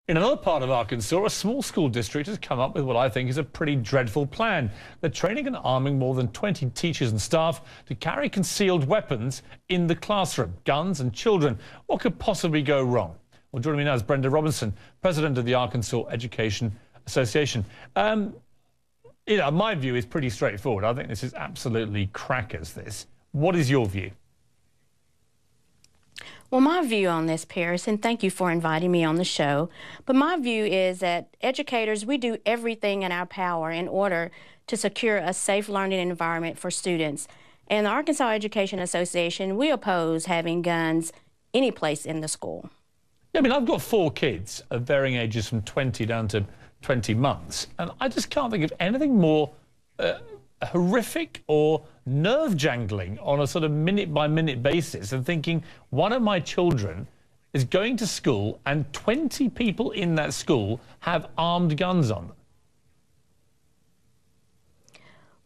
In another part of Arkansas, a small school district has come up with what I think is a pretty dreadful plan. They're training and arming more than 20 teachers and staff to carry concealed weapons in the classroom, guns and children. What could possibly go wrong? Well, joining me now is Brenda Robinson, president of the Arkansas Education Association. My view is pretty straightforward. I think this is absolutely crackers, this. What is your view? Well, my view on this, Paris, and thank you for inviting me on the show, but my view is that educators, we do everything in our power in order to secure a safe learning environment for students. And the Arkansas Education Association, we oppose having guns any place in the school. I mean, I've got 4 kids of varying ages from 20 down to 20 months, and I just can't think of anything more horrific or nerve-jangling on a sort of minute-by-minute basis and thinking one of my children is going to school and 20 people in that school have armed guns on them.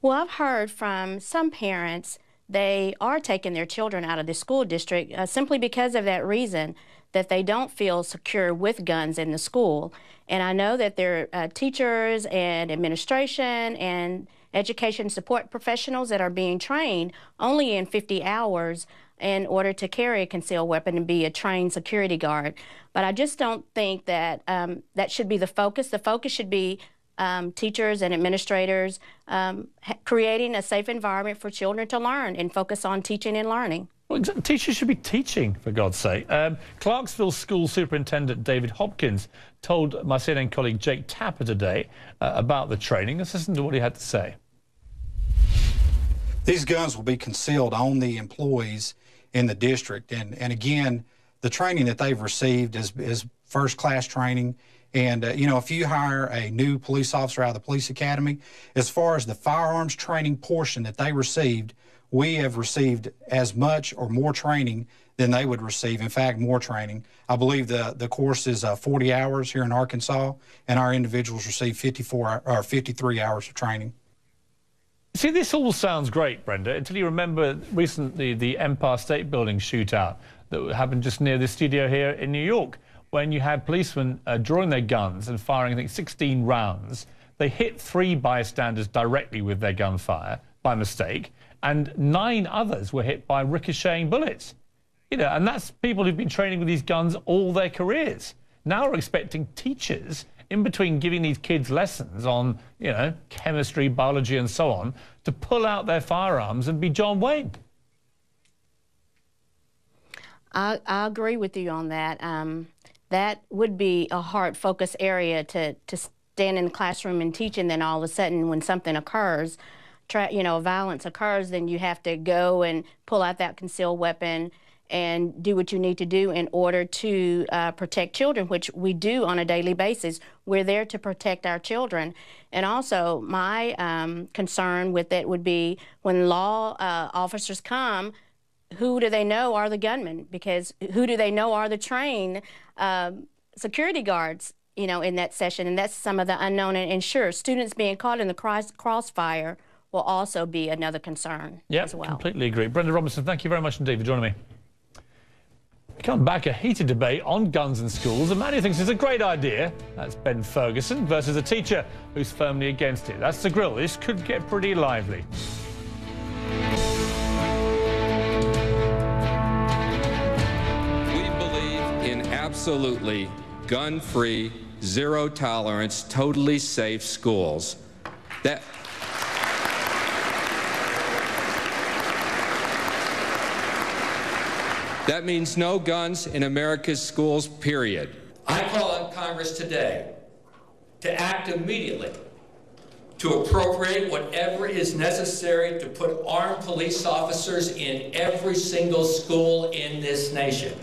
Well, I've heard from some parents they are taking their children out of the school district simply because of that reason, that they don't feel secure with guns in the school. And I know that there are teachers and administration and education support professionals that are being trained only in 50 hours in order to carry a concealed weapon and be a trained security guard. But I just don't think that that should be the focus. The focus should be teachers and administrators creating a safe environment for children to learn and focus on teaching and learning. Well, teachers should be teaching, for God's sake. Clarksville School Superintendent David Hopkins told my CNN colleague Jake Tapper today about the training. Let's listen to what he had to say. These guns will be concealed on the employees in the district. And again, the training that they've received is first-class training. And, if you hire a new police officer out of the police academy, as far as the firearms training portion that they received, we have received as much or more training than they would receive. In fact, more training. I believe the course is 40 hours here in Arkansas, and our individuals receive 53 hours of training. See, this all sounds great, Brenda, until you remember recently the Empire State Building shootout that happened just near the studio here in New York, when you had policemen drawing their guns and firing, I think, 16 rounds. They hit 3 bystanders directly with their gunfire by mistake, and 9 others were hit by ricocheting bullets. And that's people who've been training with these guns all their careers. Now we're expecting teachers, in between giving these kids lessons on, chemistry, biology, and so on, to pull out their firearms and be John Wayne. I agree with you on that. That would be a hard focus area to stand in the classroom and teach, and then all of a sudden when something occurs, violence occurs, then you have to go and pull out that concealed weapon and do what you need to do in order to protect children, which we do on a daily basis. We're there to protect our children. And also my concern with it would be when law officers come, who do they know are the gunmen? Because who do they know are the trained security guards, in that session? And that's some of the unknown. And sure, students being caught in the crossfire will also be another concern as well. Completely agree. Brenda Robinson, thank you very much indeed for joining me. We come back, a heated debate on guns in schools. A man who thinks it's a great idea, that's Ben Ferguson, versus a teacher who's firmly against it. That's The Grill. This could get pretty lively. Absolutely gun-free, zero-tolerance, totally safe schools. That means no guns in America's schools, period. I call on Congress today to act immediately to appropriate whatever is necessary to put armed police officers in every single school in this nation.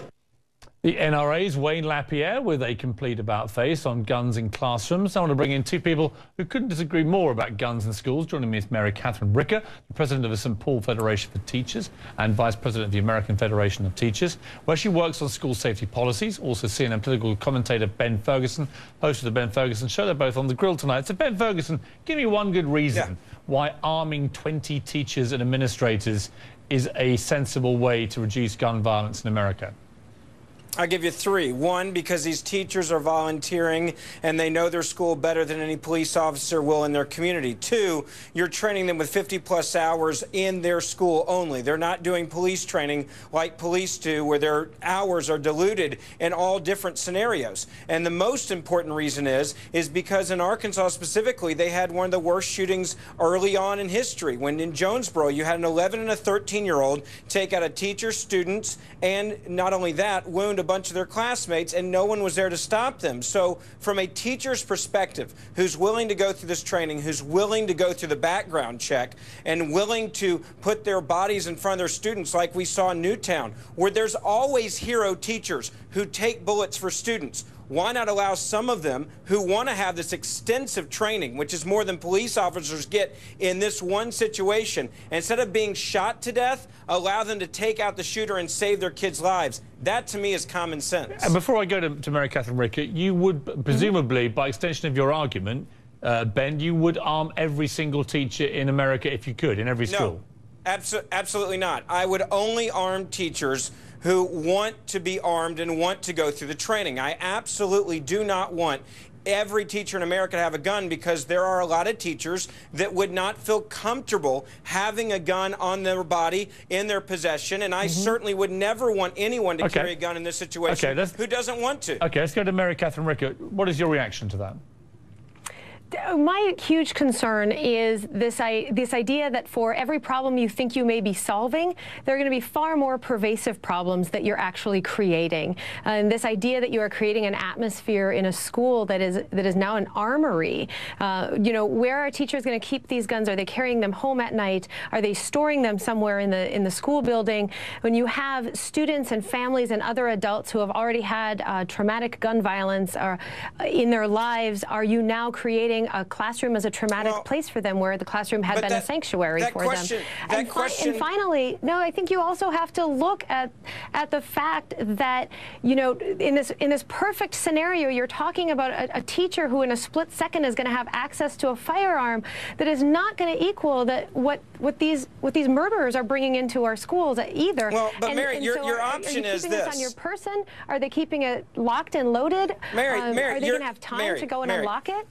The NRA's Wayne LaPierre with a complete about-face on guns in classrooms. I want to bring in 2 people who couldn't disagree more about guns in schools. Joining me is Mary Catherine Bricker, the president of the St. Paul Federation for Teachers and vice president of the American Federation of Teachers, where she works on school safety policies. Also CNN political commentator Ben Ferguson, host of the Ben Ferguson Show. They're both on The Grill tonight. So Ben Ferguson, give me one good reason why arming 20 teachers and administrators is a sensible way to reduce gun violence in America. I'll give you 3. 1, because these teachers are volunteering and they know their school better than any police officer will in their community. 2, you're training them with 50+ hours in their school only. They're not doing police training like police do, where their hours are diluted in all different scenarios. And the most important reason is because in Arkansas specifically, they had one of the worst shootings early on in history, when in Jonesboro you had an 11 and a 13-year-old take out a teacher, students, and not only that, wound a bunch of their classmates, and no one was there to stop them. So from a teacher's perspective, who's willing to go through this training, who's willing to go through the background check, and willing to put their bodies in front of their students, like we saw in Newtown, where there's always hero teachers who take bullets for students. Why not allow some of them who want to have this extensive training, which is more than police officers get in this one situation, instead of being shot to death, allow them to take out the shooter and save their kids' lives? That, to me, is common sense. And before I go to Mary Catherine Rickett, you would presumably, by extension of your argument, Ben, you would arm every single teacher in America if you could, in every school? No, absolutely not. I would only arm teachers who want to be armed and want to go through the training. I absolutely do not want every teacher in America to have a gun, because there are a lot of teachers that would not feel comfortable having a gun on their body, in their possession, and I certainly would never want anyone to carry a gun in this situation who doesn't want to. Okay, let's go to Mary Catherine Rickett. What is your reaction to that? My huge concern is this idea that for every problem you think you may be solving, there are going to be far more pervasive problems that you're actually creating. And this idea that you are creating an atmosphere in a school that is now an armory. You know, where are teachers going to keep these guns? Are they carrying them home at night? Are they storing them somewhere in the school building? When you have students and families and other adults who have already had traumatic gun violence in their lives, are you now creating a classroom as a traumatic place for them, where the classroom had been a sanctuary for them? And finally, no, I think you also have to look at the fact that, you know, in this perfect scenario, you're talking about a teacher who in a split second is going to have access to a firearm that is not going to equal what these murderers are bringing into our schools either. Well, but Mary, your option is this. Are you keeping this on your person? Are they keeping it locked and loaded? Mary, are they going to have time to go and unlock it?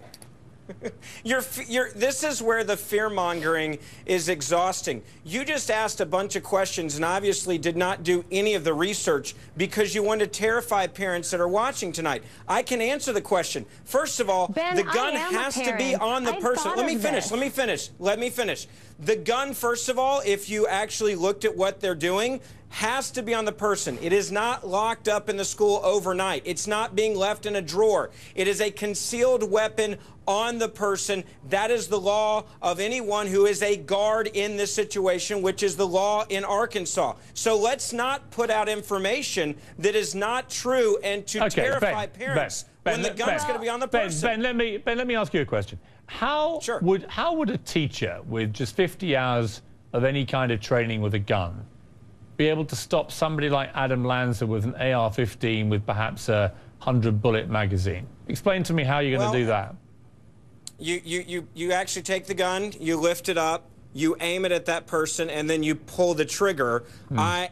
This is where the fear-mongering is exhausting. You just asked a bunch of questions and obviously did not do any of the research because you want to terrify parents that are watching tonight. I can answer the question. First of all, Ben, the gun has to be on the person. Let me finish. The gun, first of all, if you actually looked at what they're doing, has to be on the person. It is not locked up in the school overnight. It's not being left in a drawer. It is a concealed weapon on the person. That is the law of anyone who is a guard in this situation, which is the law in Arkansas. So let's not put out information that is not true and to terrify parents when the gun's going to be on the person. Ben, let me ask you a question. How would a teacher with just 50 hours of any kind of training with a gun be able to stop somebody like Adam Lanza with an AR-15 with perhaps a 100-bullet magazine? Explain to me how you're going to do that. You actually take the gun, you lift it up, you aim it at that person, and then you pull the trigger.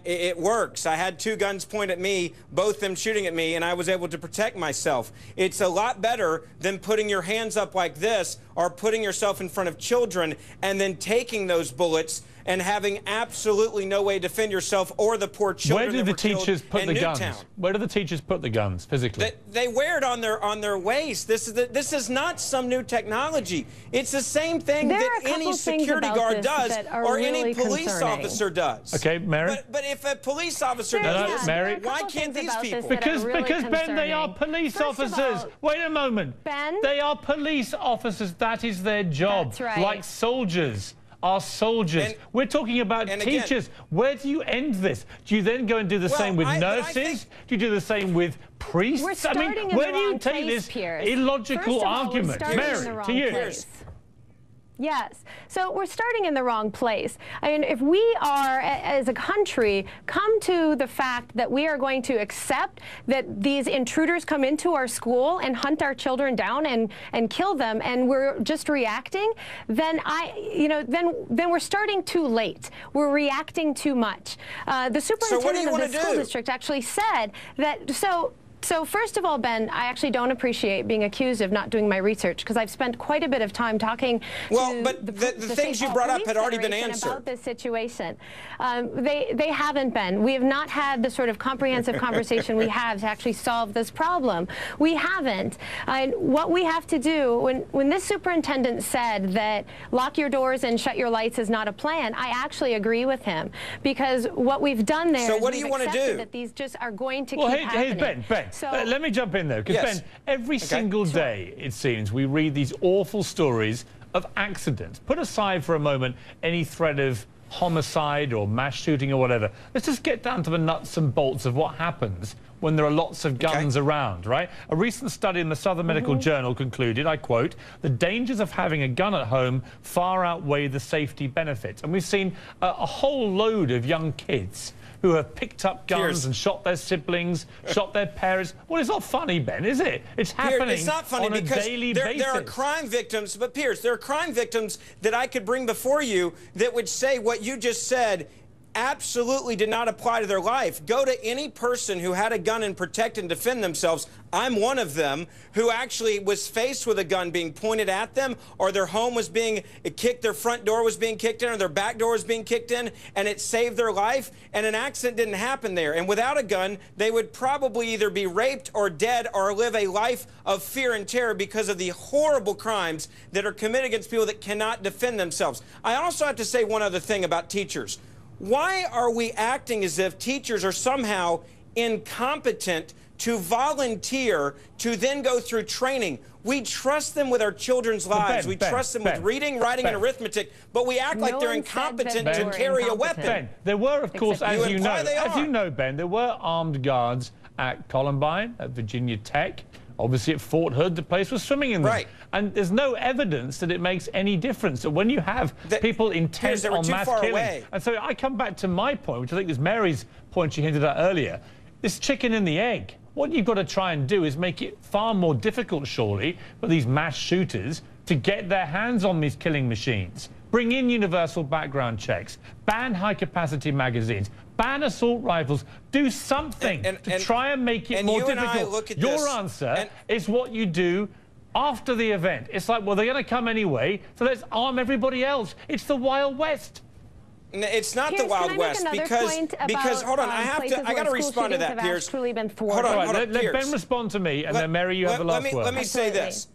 It works. I had 2 guns point at me, both them shooting at me, and I was able to protect myself. It's a lot better than putting your hands up like this or putting yourself in front of children and then taking those bullets and having absolutely no way to defend yourself or the poor children. Where do the teachers put the guns? Where do the teachers put the guns physically? They wear it on their waist. This is not some new technology. It's the same thing that any security guard does or any police officer does. Okay, Mary. But if a police officer does this, Mary, why can't these people? Because Ben, they are police officers. Wait a moment. Ben? They are police officers. That is their job. That's right. Like soldiers. Are soldiers. We're talking about teachers. Where do you end this? Do you then go and do the same with nurses? Do you do the same with priests? We're starting where do you take this illogical argument? Mary, to you. Yes. So we're starting in the wrong place. I mean, if we are, as a country, come to the fact that we are going to accept that these intruders come into our school and hunt our children down and kill them, and we're just reacting, then then we're starting too late. We're reacting too much. The superintendent of the school district actually said that. So first of all, Ben, I actually don't appreciate being accused of not doing my research, because I've spent quite a bit of time talking to the things you brought up had already been answered about this situation. They haven't been. We have not had the sort of comprehensive conversation we have to actually solve this problem. We haven't. And what we have to do, when this superintendent said that lock your doors and shut your lights is not a plan, I actually agree with him, because what we've done there so is what do you want to do? That these just are going to keep happening. Here's Ben. So, let me jump in there, because Ben, every single day, it seems, we read these awful stories of accidents. Put aside for a moment any threat of homicide or mass shooting or whatever. Let's just get down to the nuts and bolts of what happens when there are lots of guns around, right? A recent study in the Southern Medical Journal concluded, I quote, "The dangers of having a gun at home far outweigh the safety benefits." And we've seen a whole load of young kids who have picked up guns and shot their siblings, shot their parents. Well, it's not funny, Ben, is it? It's happening it's not funny on a because daily basis. There are crime victims, but Piers, there are crime victims that I could bring before you that would say what you just said absolutely did not apply to their life. Go to any person who had a gun and protect and defend themselves. I'm one of them who actually was faced with a gun being pointed at them, or their home was being kicked, their front door was being kicked in, or their back door was being kicked in, and it saved their life, and an accident didn't happen there. And without a gun, they would probably either be raped or dead or live a life of fear and terror because of the horrible crimes that are committed against people that cannot defend themselves. I also have to say one other thing about teachers. Why are we acting as if teachers are somehow incompetent to volunteer to then go through training? We trust them with our children's lives. We trust them with reading, writing, and arithmetic, but we act like they're incompetent to carry a weapon. Ben, there were, of course, as you know, Ben, there were armed guards at Columbine, at Virginia Tech. Obviously, at Fort Hood, the place was swimming in them. Right. And there's no evidence that it makes any difference. That when you have people intent on mass killing. And so I come back to my point, which I think is Mary's point she hinted at earlier. This chicken and the egg. What you've got to try and do is make it far more difficult, surely, for these mass shooters to get their hands on these killing machines. Bring in universal background checks. Ban high-capacity magazines. Ban assault rifles. Do something to try and make it more difficult. Your answer is what you do after the event. It's like, well, they're going to come anyway, so let's arm everybody else. It's the Wild West. It's not the Wild West because hold on, I got to respond to that, Piers. Hold on, let Ben respond to me, and then Mary, you have the last word. Let me say this.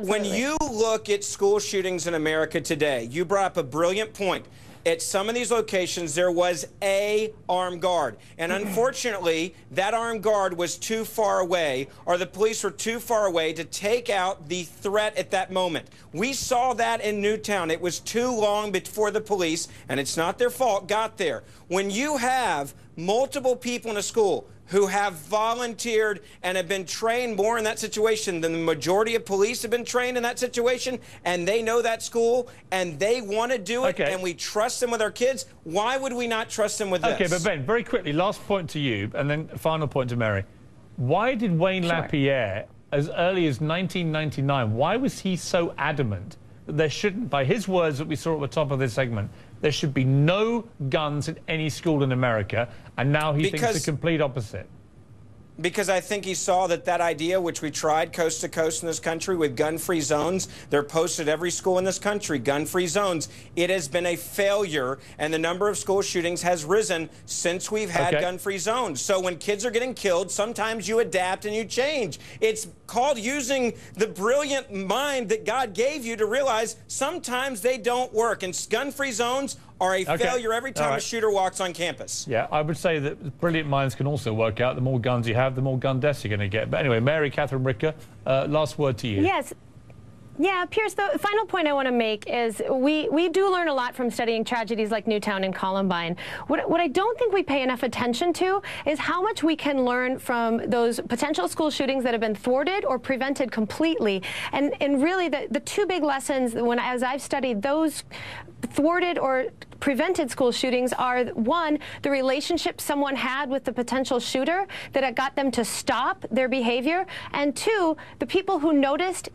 When you look at school shootings in America today, you brought up a brilliant point. At some of these locations, there was an armed guard. And unfortunately, that armed guard was too far away, or the police were too far away to take out the threat at that moment. We saw that in Newtown. It was too long before the police, and it's not their fault, got there. When you have multiple people in a school who have volunteered and have been trained more in that situation than the majority of police have been trained in that situation, and they know that school, and they want to do it, and we trust them with our kids, why would we not trust them with this? Okay, but Ben, very quickly, last point to you, and then final point to Mary. Why did Wayne LaPierre, as early as 1999, why was he so adamant that there shouldn't, by his words that we saw at the top of this segment, there should be no guns in any school in America, and now he thinks the complete opposite? Because I think he saw that idea, which we tried coast to coast in this country with gun-free zones, they're posted every school in this country, gun-free zones. It has been a failure, and the number of school shootings has risen since we've had gun-free zones. So when kids are getting killed, sometimes you adapt and you change. It's called using the brilliant mind that God gave you to realize sometimes they don't work, and gun-free zones are a failure every time a shooter walks on campus. Yeah, I would say that brilliant minds can also work out. The more guns you have, the more gun deaths you're going to get. But anyway, Mary Catherine Ricker, last word to you. Yes. Yeah, Piers, the final point I want to make is we do learn a lot from studying tragedies like Newtown and Columbine. What I don't think we pay enough attention to is how much we can learn from those potential school shootings that have been thwarted or prevented completely. And really the two big lessons as I've studied those thwarted or prevented school shootings are, one, the relationship someone had with the potential shooter that it got them to stop their behavior, and two, the people who noticed,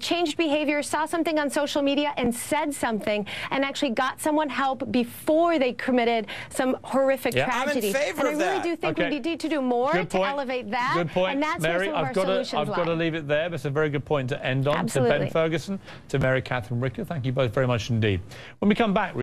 changed behavior, saw something on social media and said something and actually got someone help before they committed some horrific tragedy. I'm in favor and I really do think we need to do more to elevate that. Good point, and that's Mary. where some of our solutions I've got to leave it there, but it's a very good point to end on. Absolutely. To Ben Ferguson, to Mary Catherine Ricker, thank you both very much indeed. When we come back,